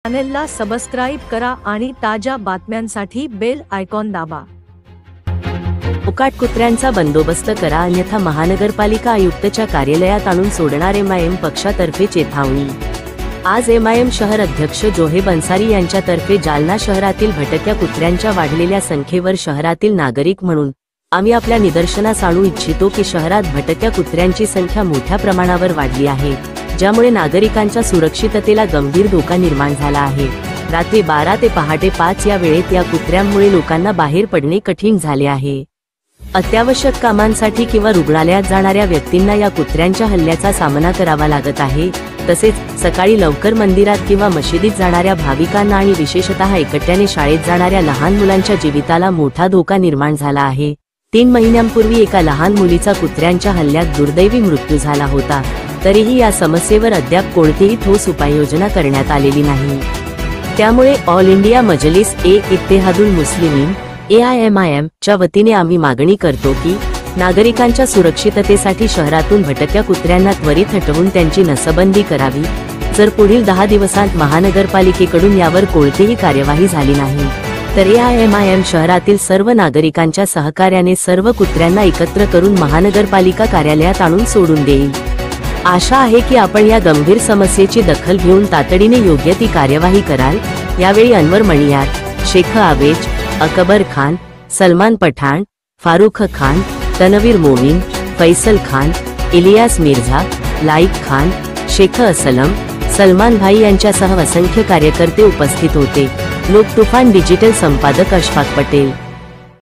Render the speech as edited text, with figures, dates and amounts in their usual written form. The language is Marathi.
चॅनेलला सबस्क्राईब करा आणि ताज्या बातम्यांसाठी बेल आयकॉन दाबा। मोकाट कुत्र्यांचा बंदोबस्त करा अन्यथा महानगरपालिका आयुक्तच्या कार्यालयात आणून सोडणार एमआयएम पक्षातर्फे चेतावणी। आज एमआयएम शहर अध्यक्ष जोहेब अन्सारी यांच्यातर्फे जालना शहरातील भटक्या कुत्र्यांच्या वाढलेल्या संख्येवर शहरातील नागरिक म्हणून आम्ही आपल्या निदर्शनास आणू इच्छितो की शहरात भटक्या कुत्र्यांची संख्या मोठ्या प्रमाणावर वाढली आहे, ज्यामुळे नागरिकांच्या सुरक्षिततेला गंभीर धोका निर्माण झाला आहे। रात्री 12 ते पहाटे 5 या वेळेत या कुत्र्यांमुळे लोकांना बाहेर पडणे कठीण झाले आहे। अत्यावश्यक कामांसाठी किंवा रुग्णालयात जाणाऱ्या व्यक्तींना या कुत्र्यांच्या हल्ल्याचा सामना करावा लागत आहे। तसेच सकाळी लवकर मंदिरात किंवा मशिदीत जाणाऱ्या भाविकांना आणि विशेषतः एकट्याने शाळेत जाणाऱ्या लहान मुलांच्या जीविताला मोठा धोका निर्माण झाला आहे। 3 महिन्यांपूर्वी एका लहान मुलीचा कुत्र्यांच्या हल्ल्यात दुर्दैवी मृत्यू झाला होता, तरीही या समस्येवर अद्याप कोणतीही ठोस उपाययोजना करण्यात आलेली नाही। त्यामुळे all India Majlis Ittehadul Muslimeen AIMIM च्या वतीने आम्ही मागणी करतो की नागरिकांच्या सुरक्षिततेसाठी शहरातून भटक्या कुत्र्यांना त्वरित हटवून त्यांची नसबंदी करावी। जर पुढील 10 दिवसांत महानगरपालिकेकडून यावर कोणतीही कार्यवाही झाली नाही तर AIMIM शहरातील सर्व नागरिकांच्या सहकार्याने सर्व कुत्र्यांना एकत्र करून महानगरपालिका कार्यालयात आणून सोडून देईल। आशा आहे की आपण या गंभीर समस्येची दखल घेऊन तातडीने योग्य ती कार्यवाही कराल। यावेळी अनवर मणियार, शेख आवेज, अकबर खान, सलमान पठाण, फारुख खान, तनवीर मोमीन, फैसल खान, इलियास मिर्झा, लाईक खान, शेख असलम, सलमान भाई यांच्यासह असंख्य कार्यकर्ते उपस्थित होते। लोक तुफान डिजिटल संपादक अशफाक पटेल।